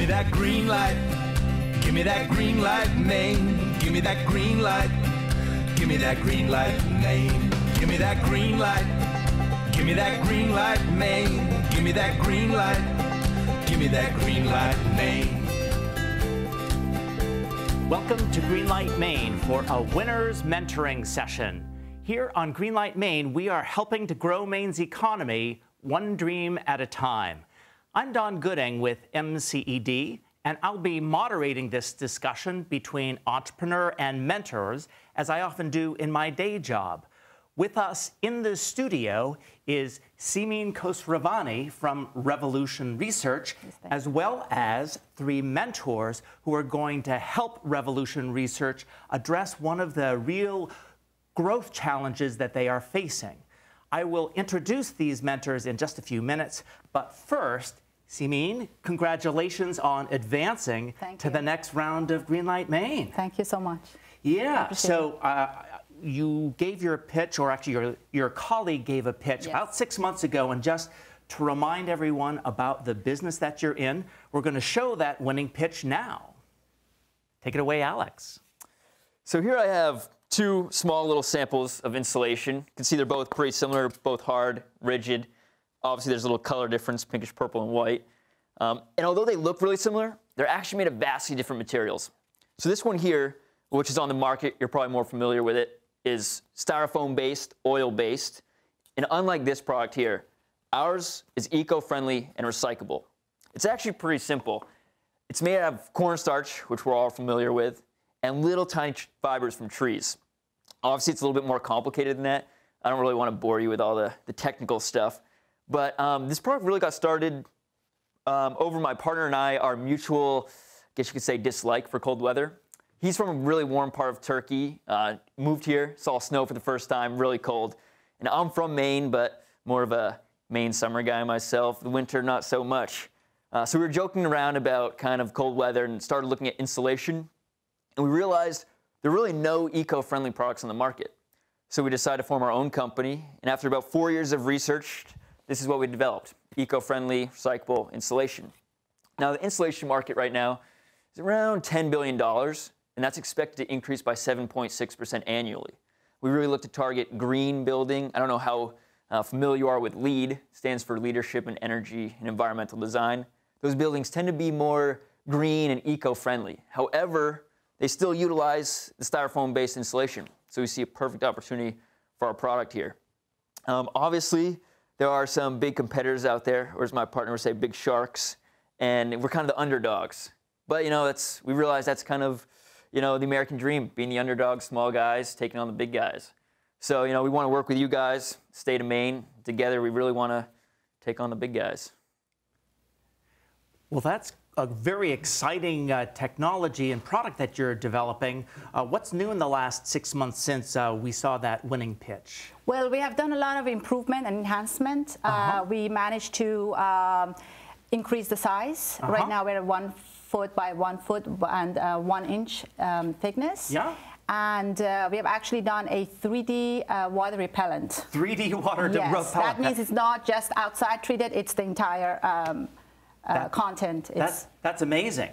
that green light. Give me that Greenlight Maine. Give me that green light. Give me that Greenlight Maine. Give me that green light. Give me that Greenlight Maine. Give me that green light. Give me that Greenlight Maine. Welcome to Greenlight Maine for a winner's mentoring session. Here on Greenlight Maine, we are helping to grow Maine's economy one dream at a time. I'm Don Gooding with MCED, and I'll be moderating this discussion between entrepreneur and mentors, as I often do in my day job. With us in the studio is Simin Khosravani from Revolution Research, as well as 3 mentors who are going to help Revolution Research address one of the real growth challenges that they are facing. I will introduce these mentors in just a few minutes, but first, Simin, congratulations on advancing to the next round of Greenlight Maine. Thank you so much. Yeah, so you gave your pitch, or actually your colleague gave a pitch about 6 months ago, and just to remind everyone about the business that you're in, we're going to show that winning pitch now. Take it away, Alex. So here I have 2 small little samples of insulation. You can see they're both pretty similar, both hard, rigid. Obviously, there's a little color difference, pinkish purple and white. And although they look really similar, they're actually made of vastly different materials. So this one here, which is on the market, you're probably more familiar with it, is styrofoam-based, oil-based. And unlike this product here, ours is eco-friendly and recyclable. It's actually pretty simple. It's made out of cornstarch, which we're all familiar with, and little tiny fibers from trees. Obviously, it's a little bit more complicated than that. I don't really want to bore you with all the technical stuff. But this product really got started over my partner and I, our mutual, I guess you could say, dislike for cold weather. He's from a really warm part of Turkey, moved here, saw snow for the first time, really cold. And I'm from Maine, but more of a Maine summer guy myself. The winter, not so much. So we were joking around about kind of cold weather and started looking at insulation. And we realized there are really no eco-friendly products on the market. So we decided to form our own company. And after about 4 years of research, this is what we developed: eco-friendly, recyclable insulation. Now, the insulation market right now is around $10 billion, and that's expected to increase by 7.6% annually. We really look to target green building. I don't know how familiar you are with LEED, stands for Leadership in Energy and Environmental Design. Those buildings tend to be more green and eco-friendly. However, they still utilize the styrofoam-based insulation, so we see a perfect opportunity for our product here. Obviously, there are some big competitors out there, or as my partner would say, big sharks, and we're kind of the underdogs. But, you know, we realize that's kind of, you know, the American dream, being the underdog, small guys, taking on the big guys. So, you know, we want to work with you guys, state of Maine. Together, we really want to take on the big guys. Well, that's a very exciting technology and product that you're developing. What's new in the last 6 months since we saw that winning pitch? Well, we have done a lot of improvement and enhancement. We managed to increase the size. Right now, we're at 1 foot by 1 foot and 1 inch thickness. Yeah. And we have actually done a 3D water repellent. 3D water repellent. Yes, that means it's not just outside treated, it's the entire content. That's amazing.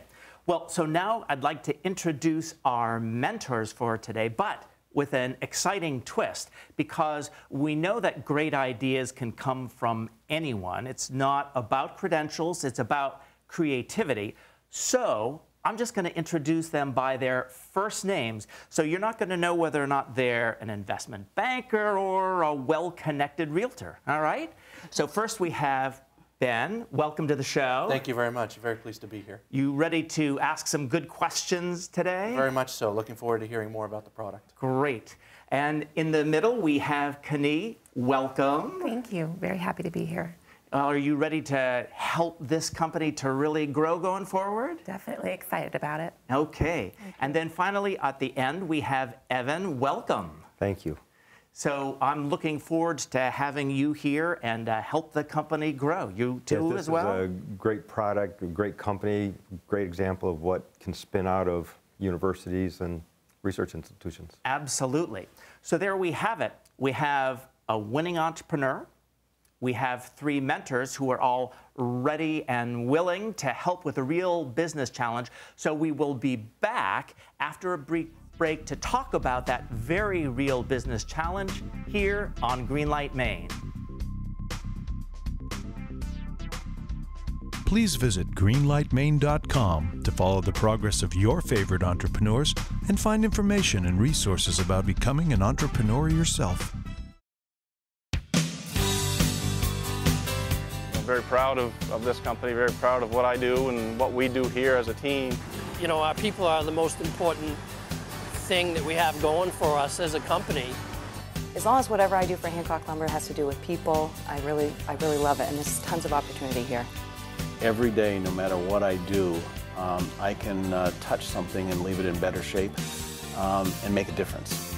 Well, so now I'd like to introduce our mentors for today, but with an exciting twist, because we know that great ideas can come from anyone. It's not about credentials, it's about creativity. So I'm just going to introduce them by their first names. So you're not going to know whether or not they're an investment banker or a well-connected realtor, all right? So first we have Ben, welcome to the show. Thank you very much. Very pleased to be here. You ready to ask some good questions today? Very much so. Looking forward to hearing more about the product. Great. And in the middle, we have Kani. Welcome. Thank you. Very happy to be here. Are you ready to help this company to really grow going forward? Definitely excited about it. Okay. And then finally, at the end, we have Evan. Welcome. Thank you. So I'm looking forward to having you here and help the company grow. You too as well? This is a great product, a great company, great example of what can spin out of universities and research institutions. Absolutely. So there we have it. We have a winning entrepreneur. we have 3 mentors who are all ready and willing to help with a real business challenge. So we will be back after a brief break to talk about that very real business challenge here on Greenlight Maine. Please visit greenlightmaine.com to follow the progress of your favorite entrepreneurs and find information and resources about becoming an entrepreneur yourself. I'm very proud of this company, very proud of what I do and what we do here as a team. You know, our people are the most important thing that we have going for us as a company. As long as whatever I do for Hancock Lumber has to do with people, I really love it, and there's tons of opportunity here. Every day, no matter what I do, I can touch something and leave it in better shape and make a difference.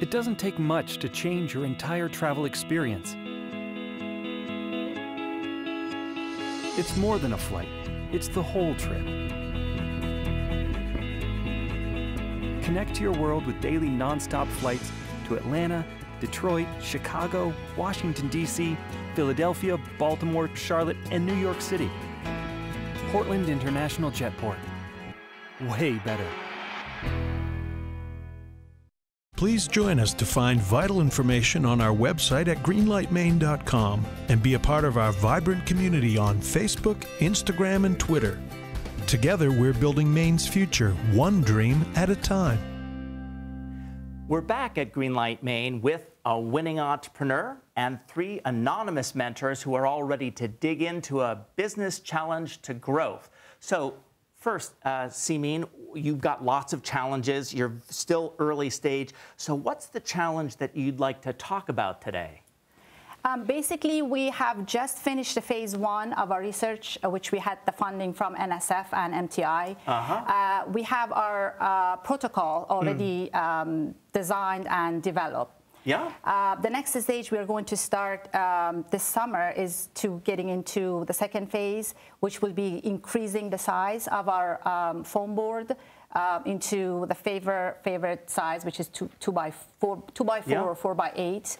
It doesn't take much to change your entire travel experience. It's more than a flight, it's the whole trip. Connect your world with daily non-stop flights to Atlanta, Detroit, Chicago, Washington, D.C., Philadelphia, Baltimore, Charlotte, and New York City. Portland International Jetport. Way better. Please join us to find vital information on our website at greenlightmaine.com and be a part of our vibrant community on Facebook, Instagram, and Twitter. Together, we're building Maine's future, one dream at a time. We're back at Greenlight Maine with a winning entrepreneur and 3 anonymous mentors who are all ready to dig into a business challenge to growth. So first, Simine, you've got lots of challenges. You're still early stage. So what's the challenge that you'd like to talk about today? Basically, we have just finished the phase 1 of our research, which we had the funding from NSF and MTI. We have our protocol already designed and developed. Yeah. The next stage we are going to start this summer is to getting into the second phase, which will be increasing the size of our foam board into the favorite size, which is 2 by 4 or 4 by 8.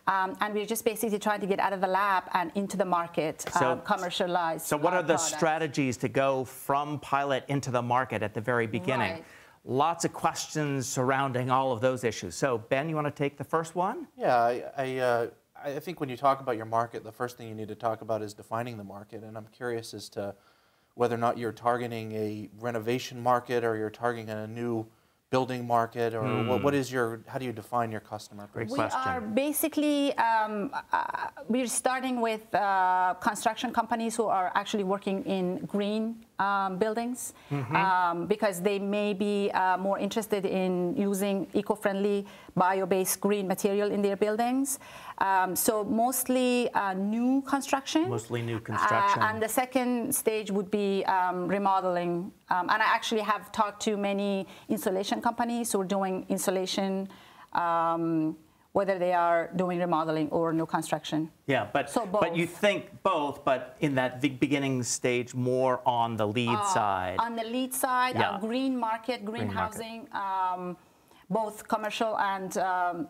And we're just basically trying to get out of the lab and into the market, commercialize. So what are the strategies to go from pilot into the market at the very beginning? Right. Lots of questions surrounding all of those issues. So Ben, you want to take the first one? Yeah, I think when you talk about your market, the first thing you need to talk about is defining the market. And I'm curious as to whether or not you're targeting a renovation market or you're targeting a new building market, or what is your, how do you define your customer? Great question. We are basically, we're starting with construction companies who are actually working in green buildings, because they may be more interested in using eco-friendly, bio-based green material in their buildings. So mostly new construction. Mostly new construction. And the second stage would be remodeling. And I actually have talked to many insulation companies who are doing insulation, whether they are doing remodeling or new construction. Yeah, but you think both, but in that beginning stage, more on the lead side. On the lead side, green market, green housing, both commercial and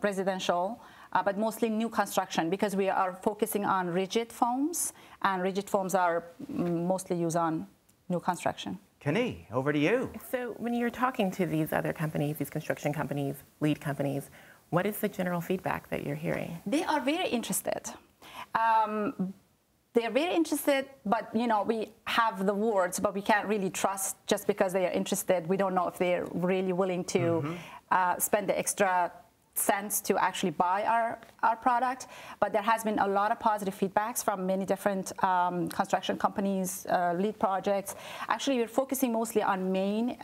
residential. But mostly new construction, because we are focusing on rigid foams, and rigid foams are mostly used on new construction. Kenny, over to you. So when you're talking to these other companies, these construction companies, lead companies, what is the general feedback that you're hearing? They are very interested. They're very interested, but you know, we have the words, but we can't really trust just because they are interested. We don't know if they're really willing to spend the extra cents to actually buy our product. But there has been a lot of positive feedbacks from many different construction companies, lead projects. Actually, we're focusing mostly on Maine,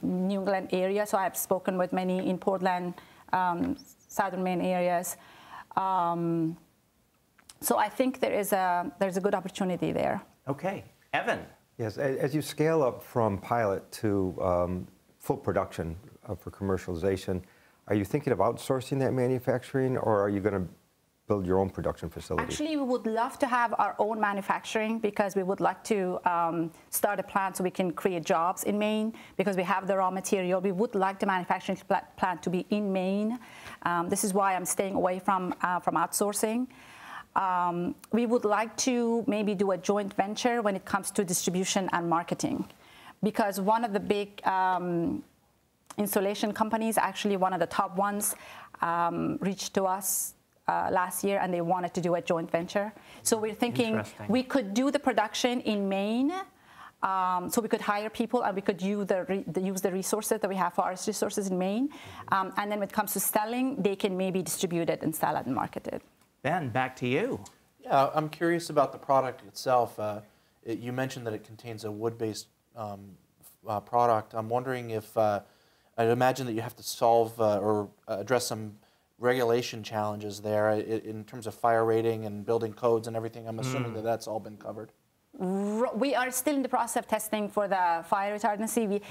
New England area. So I've spoken with many in Portland, southern Maine areas. So I think there's a good opportunity there. Okay, Evan. Yes, as you scale up from pilot to full production for commercialization, are you thinking of outsourcing that manufacturing, or are you going to build your own production facility? Actually, we would love to have our own manufacturing because we would like to start a plant so we can create jobs in Maine because we have the raw material. We would like the manufacturing plant to be in Maine. This is why I'm staying away from outsourcing. We would like to maybe do a joint venture when it comes to distribution and marketing, because one of the big insulation companies, actually one of the top ones, reached to us last year and they wanted to do a joint venture. So we're thinking we could do the production in Maine, so we could hire people and we could use the resources that we have, forest resources in Maine. And then when it comes to selling, they can maybe distribute it and sell it and market it. Ben, back to you. Yeah, I'm curious about the product itself. You mentioned that it contains a wood-based product. I'm wondering if, I'd imagine that you have to solve or address some regulation challenges there in terms of fire rating and building codes and everything. I'm assuming that that's all been covered. We are still in the process of testing for the fire retardancy.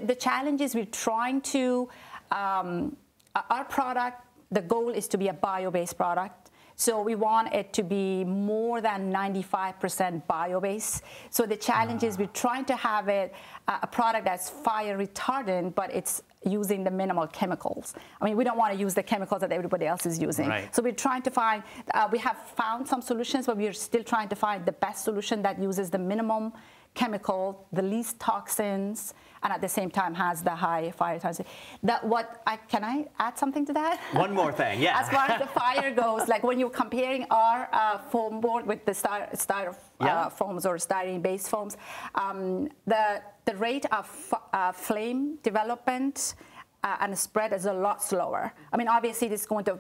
The challenge is we're trying to, our product, the goal is to be a bio-based product. So we want it to be more than 95% bio-based. So the challenge is we're trying to have it a product that's fire retardant, but it's using the minimal chemicals. I mean, we don't want to use the chemicals that everybody else is using. Right. So we're trying to find, we have found some solutions, but we're still trying to find the best solution that uses the minimum chemical, the least toxins, and at the same time has the high fire retardance. Can I add something to that? One more thing, yeah. As far as the fire goes, like when you're comparing our foam board with the foams or styrene-based foams, the rate of flame development and spread is a lot slower. I mean, obviously, this is going to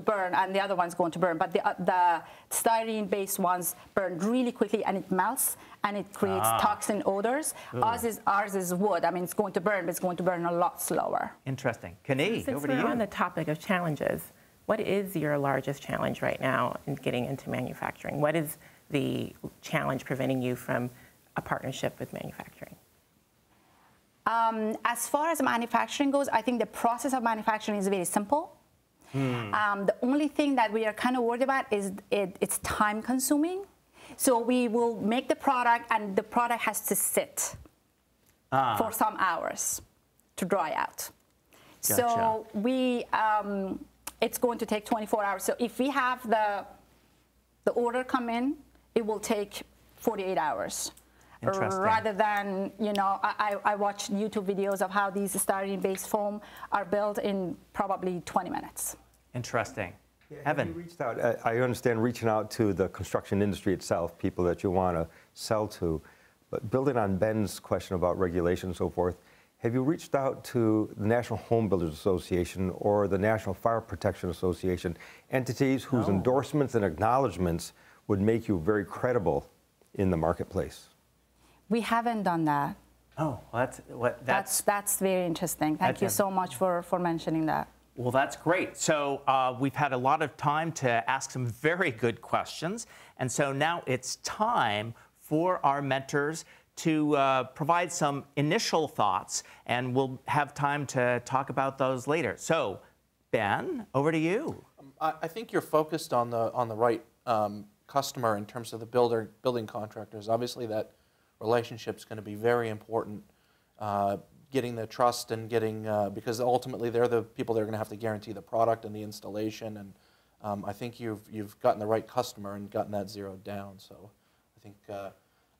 burn, and the other one's going to burn, but the styrene-based ones burn really quickly, and it melts, and it creates toxin odors. Ours is wood. I mean, it's going to burn, but it's going to burn a lot slower. Interesting. Kenny, over to you. Since we're on the topic of challenges, what is your largest challenge right now in getting into manufacturing? What is the challenge preventing you from a partnership with manufacturing? As far as manufacturing goes, I think the process of manufacturing is very simple. The only thing that we are kind of worried about is it's time consuming. So we will make the product, and the product has to sit for some hours to dry out. Gotcha. So it's going to take 24 hours. So if we have the order come in, it will take 48 hours. Rather than, I watch YouTube videos of how these styrene-based foam are built in probably 20 minutes. Interesting. Yeah, Evan. You reached out, I understand reaching out to the construction industry itself, people that you want to sell to. But building on Ben's question about regulation and so forth, have you reached out to the National Home Builders Association or the National Fire Protection Association, entities whose endorsements and acknowledgments would make you very credible in the marketplace? We haven't done that. Oh, that's very interesting. Thank you so much for mentioning that. Well, that's great. So we've had a lot of time to ask some very good questions. And so now it's time for our mentors to provide some initial thoughts, and we'll have time to talk about those later. So, Ben, over to you. I think you're focused on the right customer in terms of the building contractors. Obviously, that relationship's going to be very important. Getting the trust and getting, because ultimately they're the people that are going to have to guarantee the product and the installation, and I think you've gotten the right customer and gotten that zeroed down. So I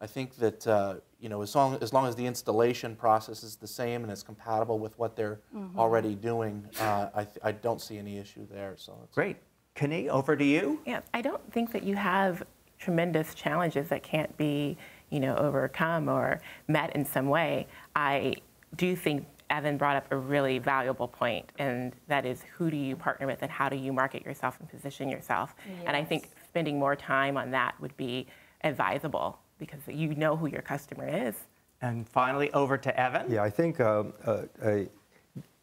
think that as long as the installation process is the same and it's compatible with what they're already doing, I don't see any issue there. So great. Kenny, over to you. Yeah, I don't think that you have tremendous challenges that can't be overcome or met in some way. I do think Evan brought up a really valuable point, and that is, who do you partner with and how do you market yourself and position yourself? Yes. And I think spending more time on that would be advisable because you know who your customer is. And finally, over to Evan. Yeah, I think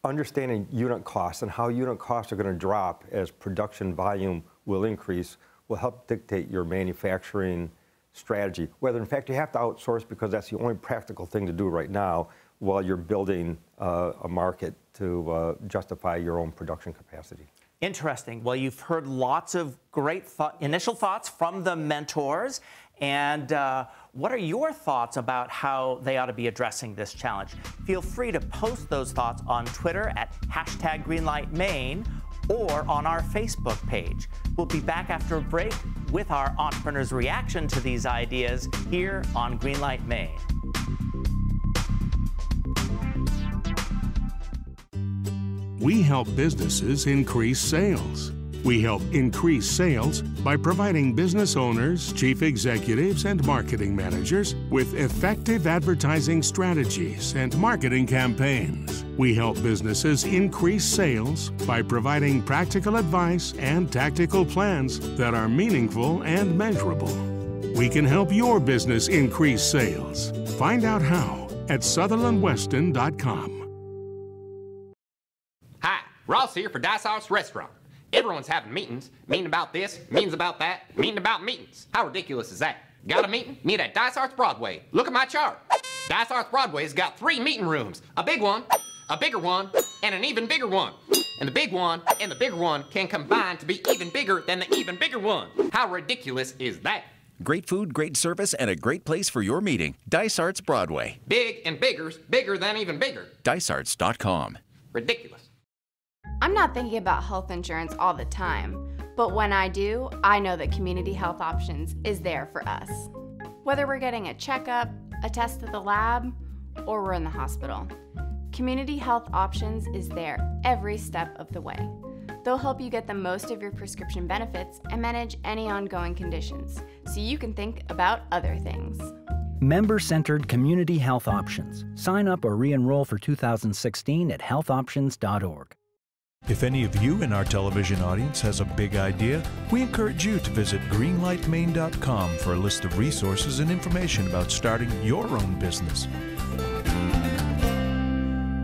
understanding unit costs and how unit costs are going to drop as production volume will increase will help dictate your manufacturing strategy. Whether in fact you have to outsource because that's the only practical thing to do right now while you're building a market to justify your own production capacity. Interesting. Well, you've heard lots of great initial thoughts from the mentors. And what are your thoughts about how they ought to be addressing this challenge? Feel free to post those thoughts on Twitter at #GreenlightMaine or on our Facebook page. We'll be back after a break with our entrepreneurs' reaction to these ideas here on Greenlight Maine. We help businesses increase sales. We help increase sales by providing business owners, chief executives, and marketing managers with effective advertising strategies and marketing campaigns. We help businesses increase sales by providing practical advice and tactical plans that are meaningful and measurable. We can help your business increase sales. Find out how at SutherlandWeston.com. Hi, Ross here for Dysart's Restaurant. Everyone's having meetings, meeting about this, meetings about that, meeting about meetings. How ridiculous is that? Got a meeting? Meet at Dysart's Broadway. Look at my chart. Dysart's Broadway's got 3 meeting rooms. A big one, a bigger one, and an even bigger one. And the big one and the bigger one can combine to be even bigger than the even bigger one. How ridiculous is that? Great food, great service, and a great place for your meeting. Dysart's Broadway. Big and bigger's bigger than even bigger. Dysarts.com. Ridiculous. I'm not thinking about health insurance all the time, but when I do, I know that Community Health Options is there for us. Whether we're getting a checkup, a test at the lab, or we're in the hospital, Community Health Options is there every step of the way. They'll help you get the most of your prescription benefits and manage any ongoing conditions, so you can think about other things. Member-centered Community Health Options. Sign up or re-enroll for 2016 at healthoptions.org. If any of you in our television audience has a big idea, we encourage you to visit greenlightmaine.com for a list of resources and information about starting your own business.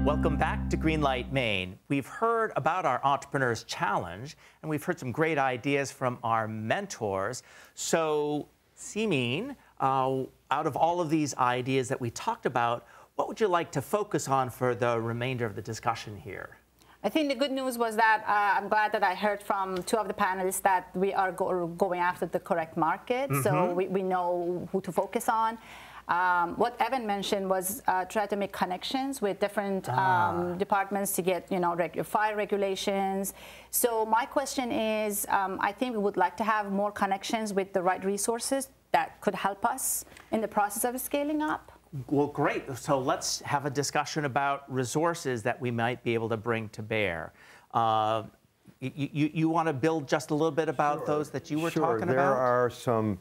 Welcome back to Greenlight Maine. We've heard about our Entrepreneurs Challenge, and we've heard some great ideas from our mentors. So, Simeen, out of all of these ideas that we talked about, what would you like to focus on for the remainder of the discussion here? I think the good news was that I'm glad that I heard from 2 of the panelists that we are going after the correct market, so we know who to focus on. What Evan mentioned was try to make connections with different departments to get, fire regulations. So my question is, I think we would like to have more connections with the right resources that could help us in the process of scaling up. Well, great. So let's have a discussion about resources that we might be able to bring to bear. You want to build just a little bit about those that you were talking about? There are some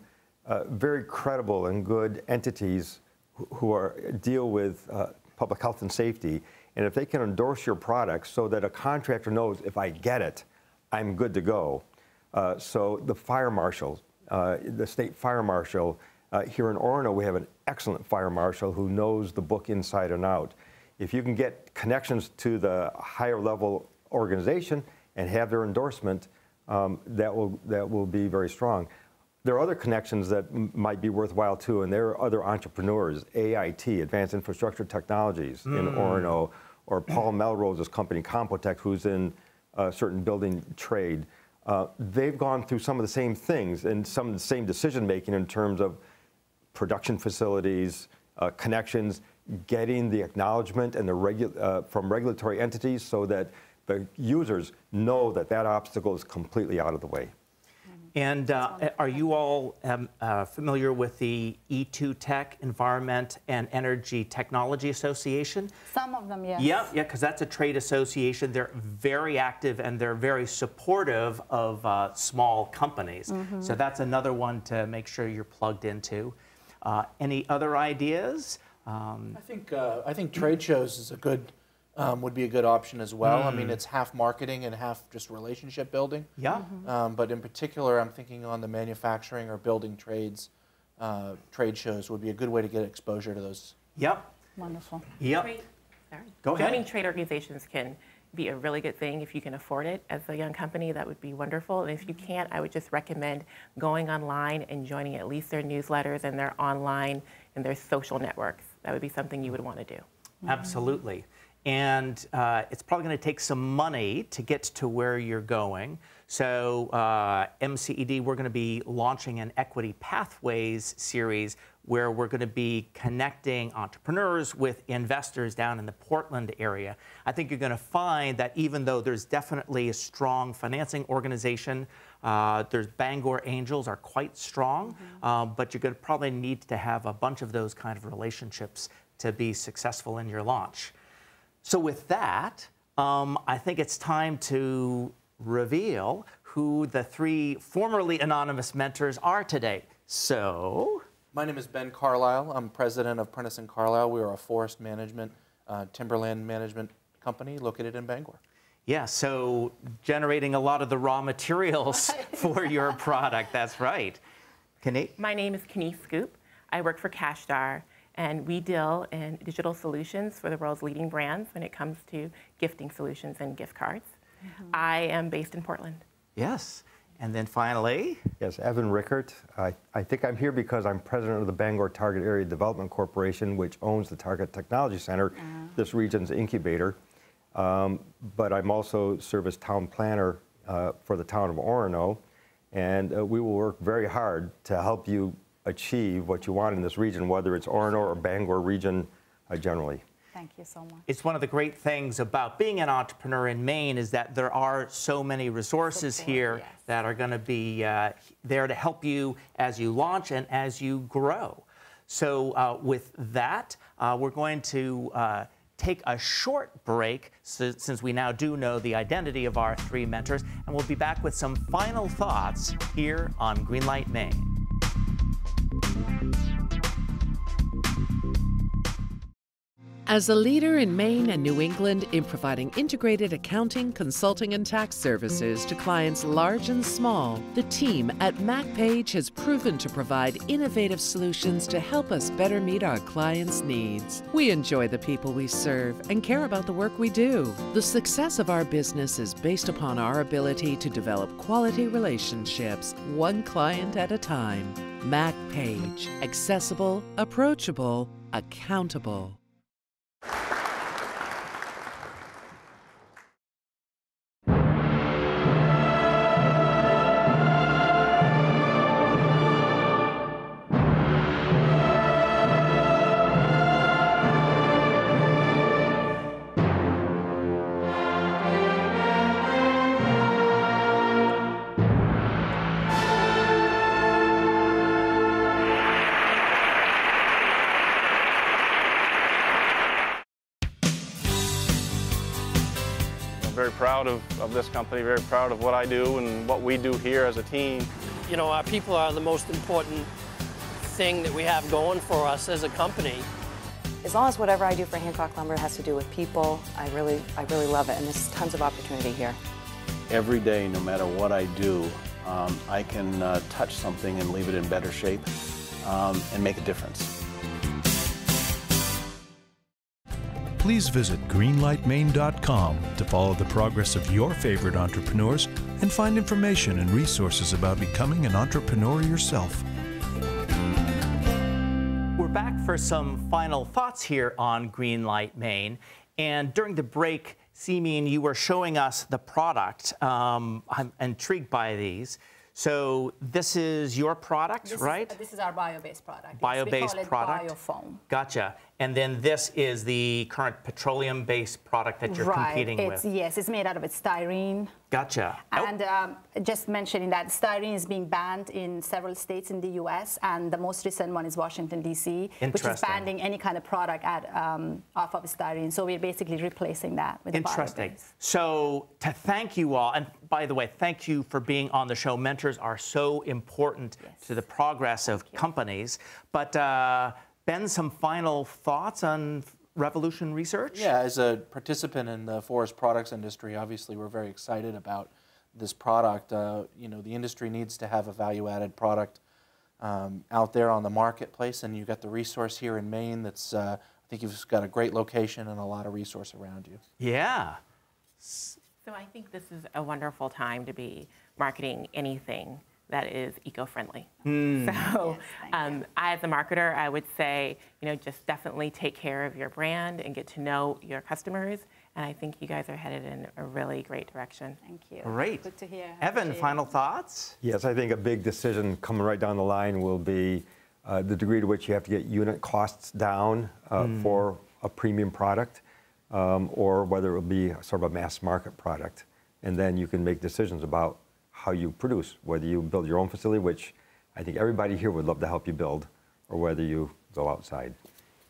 very credible and good entities who deal with public health and safety, and if they can endorse your product so that a contractor knows if I get it, I'm good to go. So the fire marshal, the state fire marshal, here in Orono, we have an excellent fire marshal who knows the book inside and out. If you can get connections to the higher level organization and have their endorsement, that will be very strong. There are other connections that might be worthwhile too, and there are other entrepreneurs, AIT, Advanced Infrastructure Technologies in Orono, or Paul Melrose's company, Compotech, who's in a certain building trade. They've gone through some of the same things and some of the same decision making in terms of production facilities, connections, getting the acknowledgement and from regulatory entities so that the users know that that obstacle is completely out of the way. And are you all familiar with the E2 Tech Environment and Energy Technology Association? Some of them, yes. Yeah, because that's a trade association. They're very active and they're very supportive of small companies. So that's another one to make sure you're plugged into. Any other ideas? I think trade shows is would be a good option as well. I mean, it's half marketing and half just relationship building. Yeah. But in particular, I'm thinking on the manufacturing or building trades, trade shows would be a good way to get exposure to those. Yep. Wonderful. Yep. Sorry. Go ahead. Joining trade organizations can be a really good thing if you can afford it as a young company. That would be wonderful. And if you can't, I would just recommend going online and joining at least their newsletters and their online and their social networks. That would be something you would want to do. Absolutely. And it's probably going to take some money to get to where you're going. So MCED, we're going to be launching an Equity Pathways series where we're going to be connecting entrepreneurs with investors down in the Portland area. I think you're going to find that even though there's definitely a strong financing organization, there's Bangor Angels are quite strong, but you're going to probably need to have a bunch of those kind of relationships to be successful in your launch. So with that, I think it's time to reveal who the 3 formerly anonymous mentors are today. So... My name is Ben Carlisle. I'm president of Prentice & Carlisle. We are a forest management, timberland management company located in Bangor. Yeah, so generating a lot of the raw materials for your product. That's right. Kenny? My name is Kenny Scoop. I work for CashStar, and we deal in digital solutions for the world's leading brands when it comes to gifting solutions and gift cards. I am based in Portland. Yes. And then finally? Yes, Evan Rickert. I think I'm here because I'm president of the Bangor Target Area Development Corporation, which owns the Target Technology Center, this region's incubator. But I'm also serve as town planner for the town of Orono. And we will work very hard to help you achieve what you want in this region, whether it's Orono or Bangor region generally. Thank you so much. It's one of the great things about being an entrepreneur in Maine is that there are so many resources here that are going to be there to help you as you launch and as you grow. So with that, we're going to take a short break since we now do know the identity of our 3 mentors, and we'll be back with some final thoughts here on Greenlight Maine. As a leader in Maine and New England in providing integrated accounting, consulting, and tax services to clients large and small, the team at MacPage has proven to provide innovative solutions to help us better meet our clients' needs. We enjoy the people we serve and care about the work we do. The success of our business is based upon our ability to develop quality relationships, one client at a time. MacPage. Accessible, approachable, accountable. Very proud of this company, very proud of what I do and what we do here as a team. You know, our people are the most important thing that we have going for us as a company. As long as whatever I do for Hancock Lumber has to do with people, I really love it, and there's tons of opportunity here. Every day, no matter what I do, I can touch something and leave it in better shape and make a difference. Please visit greenlightmaine.com to follow the progress of your favorite entrepreneurs and find information and resources about becoming an entrepreneur yourself. We're back for some final thoughts here on Greenlight Maine. And during the break, Seemeen, you were showing us the product. I'm intrigued by these. So this is your product, right? This is our bio-based product. Bio-based product. Biofoam. Gotcha. And then this is the current petroleum-based product that you're competing with. Yes, it's made out of styrene. Gotcha. And just mentioning that styrene is being banned in several states in the U.S., and the most recent one is Washington, D.C., which is banning any kind of product off of styrene. So we're basically replacing that with Interesting. So to thank you all, and by the way, thank you for being on the show. Mentors are so important to the progress of companies. But Ben, some final thoughts on Revolution Research? Yeah, as a participant in the forest products industry, obviously we're very excited about this product. You know, the industry needs to have a value-added product out there on the marketplace, and you've got the resource here in Maine that's, I think you've got a great location and a lot of resource around you. Yeah. So I think this is a wonderful time to be marketing anything that is eco-friendly. So I, as a marketer, I would say, just definitely take care of your brand and get to know your customers. And I think you guys are headed in a really great direction. Thank you. Great. Good to hear. Evan, final thoughts? Yes, I think a big decision coming right down the line will be the degree to which you have to get unit costs down for a premium product, or whether it will be sort of a mass market product. And then you can make decisions about how you produce, whether you build your own facility, which I think everybody here would love to help you build, or whether you go outside.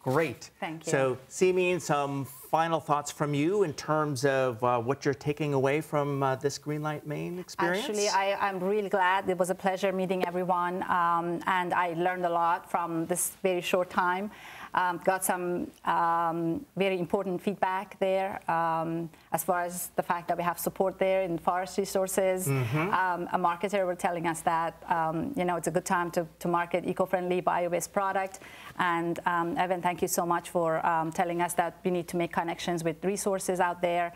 Great. Thank you. So, Seemeen, some final thoughts from you in terms of what you're taking away from this Greenlight Maine experience? Actually, I'm really glad. It was a pleasure meeting everyone, and I learned a lot from this very short time. Got some very important feedback there as far as the fact that we have support there in forest resources. A marketer were telling us that it's a good time to market eco-friendly bio-based product. And Evan, thank you so much for telling us that we need to make connections with resources out there.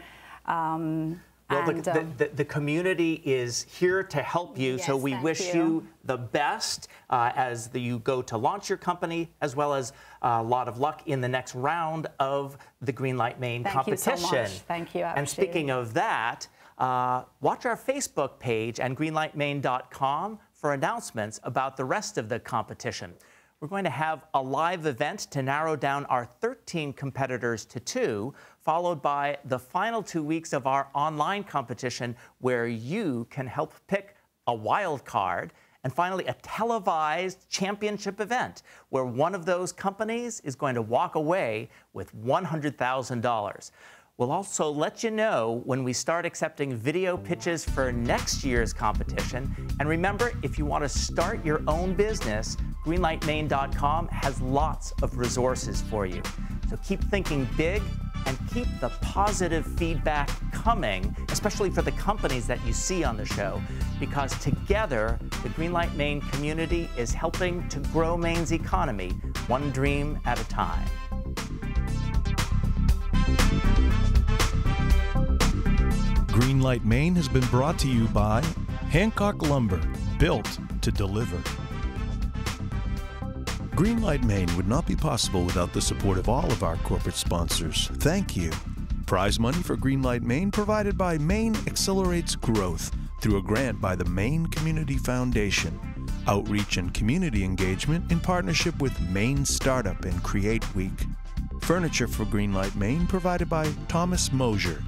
Well, the community is here to help you, yes, so we wish you the best as you go to launch your company, as well as a lot of luck in the next round of the Greenlight Maine competition. Thank you so much. Thank you. And speaking of that, watch our Facebook page and greenlightmaine.com for announcements about the rest of the competition. We're going to have a live event to narrow down our 13 competitors to 2, followed by the final 2 weeks of our online competition where you can help pick a wild card, and finally a televised championship event where one of those companies is going to walk away with $100,000. We'll also let you know when we start accepting video pitches for next year's competition. And remember, if you want to start your own business, greenlightmaine.com has lots of resources for you. So keep thinking big and keep the positive feedback coming, especially for the companies that you see on the show, because together, the Greenlight Maine community is helping to grow Maine's economy one dream at a time. Greenlight Maine has been brought to you by Hancock Lumber, built to deliver. Greenlight Maine would not be possible without the support of all of our corporate sponsors. Thank you. Prize money for Greenlight Maine provided by Maine Accelerates Growth through a grant by the Maine Community Foundation. Outreach and community engagement in partnership with Maine Startup and Create Week. Furniture for Greenlight Maine provided by Thomas Mosier.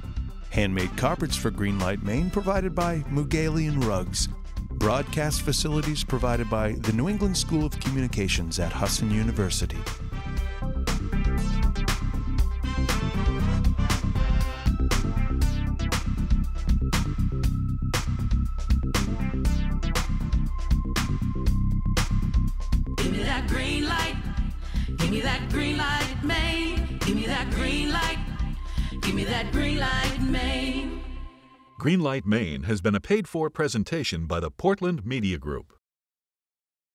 Handmade carpets for Greenlight Maine provided by Mugalian Rugs. Broadcast facilities provided by the New England School of Communications at Husson University. Give me that green light. Give me that green light, Maine. Give me that green light. Give me that Greenlight Maine. Greenlight Maine has been a paid-for presentation by the Portland Media Group.